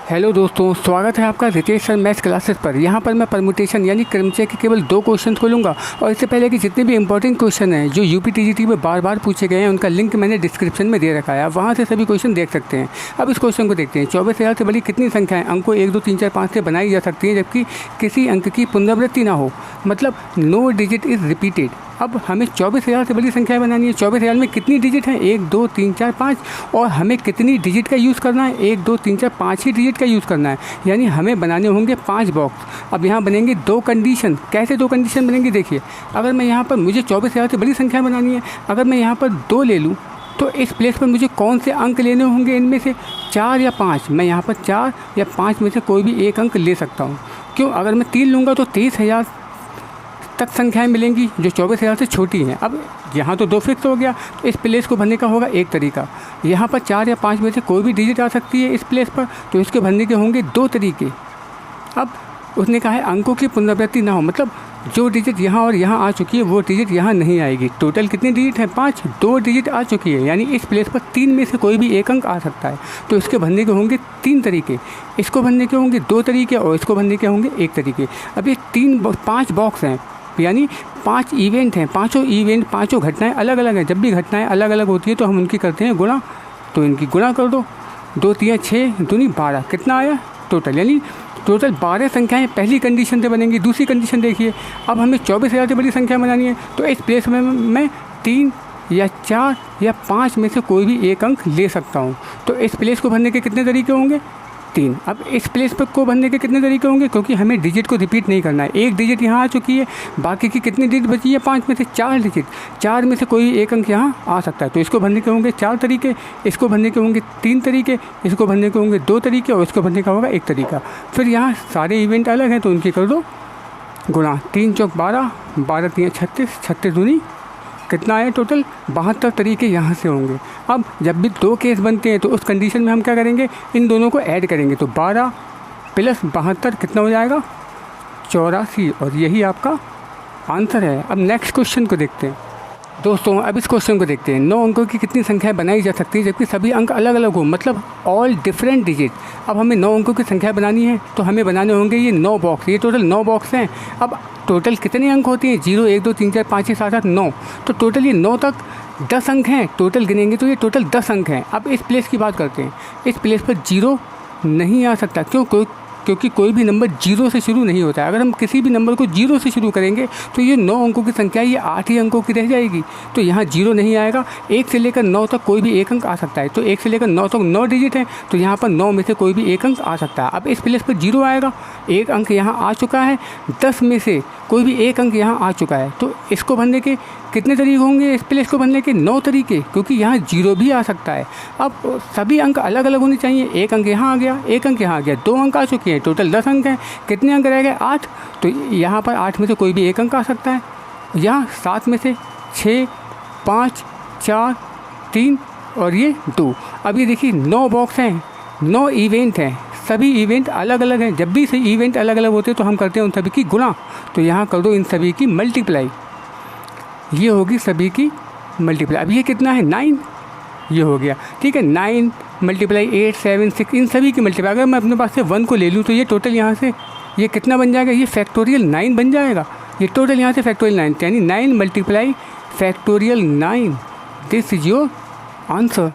Hello दोस्तों, स्वागत है आपका रितेश सर मैथ्स क्लासेस पर। यहाँ पर मैं परमुटेशन यानी क्रमचय के केवल 2 क्वेश्चन खोलूँगा और इससे पहले कि जितने भी इंपॉर्टेंट क्वेश्चन हैं जो यूपी टीजीटी में बार बार पूछे गए हैं उनका लिंक मैंने डिस्क्रिप्शन में दे रखा है, आप वहाँ से सभी क्वेश्चन देख सकते हैं। अब इस क्वेश्चन को देखते हैं। 24,000 से बड़ी कितनी संख्याएँ अंकों 1, 2, 3, 4, 5 से बनाई जा सकती हैं जबकि किसी अंक की पुनरावृत्ति ना हो, मतलब नो डिजिट इज़ रिपीटेड। अब हमें 24,000 से बड़ी संख्या बनानी है। 24,000 में कितनी डिजिट हैं? 1, 2, 3, 4, 5 और हमें कितनी डिजिट का यूज़ करना है? 1, 2, 3, 4, 5 ही डिजिट का यूज़ करना है, यानी हमें बनाने होंगे 5 बॉक्स। अब यहाँ बनेंगे 2 कंडीशन। कैसे 2 कंडीशन बनेंगी? देखिए, अगर मैं यहाँ पर मुझे 24,000 से बड़ी संख्या बनानी है, अगर मैं यहाँ पर 2 ले लूँ तो इस प्लेस पर मुझे कौन से अंक लेने होंगे? इनमें से 4 या 5। मैं यहाँ पर 4 या 5 में से कोई भी एक अंक ले सकता हूँ। क्यों? अगर मैं 3 लूँगा तो 23,000 तक संख्याएं मिलेंगी जो 24,000 से छोटी हैं। अब यहाँ तो 2 फिक्स हो गया, तो इस प्लेस को भरने का होगा एक तरीका। यहाँ पर 4 या 5 में से कोई भी डिजिट आ सकती है इस प्लेस पर, तो इसके भरने के होंगे 2 तरीके। अब उसने कहा है अंकों की पुनरावृत्ति ना हो, मतलब जो डिजिट यहाँ और यहाँ आ चुकी है वो डिजिट यहाँ नहीं आएगी। टोटल कितनी डिजिट है? 5। 2 डिजिट आ चुकी है, यानी इस प्लेस पर 3 में से कोई भी एक अंक आ सकता है, तो इसके भरने के होंगे 3 तरीके। इसको भरने के होंगे 2 तरीके और इसको भरने के होंगे 1 तरीके। अब ये 5 बॉक्स हैं, यानी 5 इवेंट हैं। पाँचों घटनाएं अलग अलग हैं। जब भी घटनाएं अलग अलग होती है तो हम उनकी करते हैं गुणा, तो इनकी गुणा कर दो। 2 3 6 दूनी 12, कितना आया टोटल? यानी टोटल 12 संख्याएं पहली कंडीशन से बनेंगी। दूसरी कंडीशन देखिए, अब हमें 24,000 से बड़ी संख्या बनानी है, तो इस प्लेस में मैं 3 या 4 या 5 में से कोई भी एक अंक ले सकता हूँ, तो इस प्लेस को भरने के कितने तरीके होंगे? 3। अब इस प्लेस पर को भरने के कितने तरीके होंगे? क्योंकि हमें डिजिट को रिपीट नहीं करना है। एक डिजिट यहाँ आ चुकी है, बाकी की कितनी डिजिट बची है? 5 में से 4 डिजिट। 4 में से कोई एक अंक यहाँ आ सकता है, तो इसको भरने के होंगे 4 तरीके, इसको भरने के होंगे 3 तरीके, इसको भरने के होंगे 2 तरीके और इसको भरने का होगा 1 तरीका। फिर यहाँ सारे इवेंट अलग हैं तो उनकी कर दो गुणा। 3 चौक 12, 12 3 36, 36 दूनी कितना आया टोटल? 72 तरीके यहाँ से होंगे। अब जब भी 2 केस बनते हैं तो उस कंडीशन में हम क्या करेंगे? इन दोनों को ऐड करेंगे, तो 12 + 72 कितना हो जाएगा? 84, और यही आपका आंसर है। अब नेक्स्ट क्वेश्चन को देखते हैं दोस्तों। अब इस क्वेश्चन को देखते हैं। 9 अंकों की कितनी संख्याएं बनाई जा सकती है जबकि सभी अंक अलग अलग हो, मतलब ऑल डिफरेंट डिजिट। अब हमें 9 अंकों की संख्या बनानी है तो हमें बनाने होंगे ये 9 बॉक्स। ये टोटल 9 बॉक्स हैं। अब टोटल कितने अंक होते हैं? 0 1 2 3 4 5 6 7 8 9, तो टोटल ये 9 तक 10 अंक हैं। टोटल गिनेंगे तो ये टोटल 10 अंक हैं। अब इस प्लेस की बात करते हैं। इस प्लेस पर 0 नहीं आ सकता। क्योंकि कोई भी नंबर 0 से शुरू नहीं होता है। अगर हम किसी भी नंबर को 0 से शुरू करेंगे तो ये 9 अंकों की संख्या ये 8 ही अंकों की रह जाएगी, तो यहाँ 0 नहीं आएगा। 1 से लेकर 9 तक कोई भी एक अंक आ सकता है, तो 1 से लेकर 9 तक 9 डिजिट है, तो यहाँ पर 9 में से कोई भी एक अंक आ सकता है। अब इस प्लेस पर 0 आएगा, एक अंक यहाँ आ चुका है, 10 में से कोई भी एक अंक यहाँ आ चुका है, तो इसको भरने के कितने तरीके होंगे? इस प्लेस को भरने के 9 तरीके, क्योंकि यहाँ 0 भी आ सकता है। अब सभी अंक अलग अलग होने चाहिए। एक अंक यहाँ आ गया, एक अंक यहाँ आ गया, 2 अंक आ चुके हैं, टोटल 10 अंक हैं। कितने अंक रह गए? 8, तो यहाँ पर 8 में से कोई भी एक अंक आ सकता है। यहाँ 7 में से 6 5 4 3 और ये 2। अब ये देखिए 9 बॉक्स हैं, 9 इवेंट हैं, सभी इवेंट अलग अलग हैं। जब भी से इवेंट अलग अलग होते हैं तो हम करते हैं उन सभी की गुणा, तो यहाँ कर दो इन सभी की मल्टीप्लाई। ये होगी सभी की मल्टीप्लाई। अब ये कितना है? 9, ये हो गया, ठीक है। 9 × 8 7 6, इन सभी की मल्टीप्लाई। अगर मैं अपने पास से 1 को ले लूँ तो ये टोटल यहाँ से ये कितना बन जाएगा? ये फैक्टोरियल 9 बन जाएगा। ये टोटल यहाँ से फैक्टोरियल 9, यानी 9 × factorial 9। This is your answer.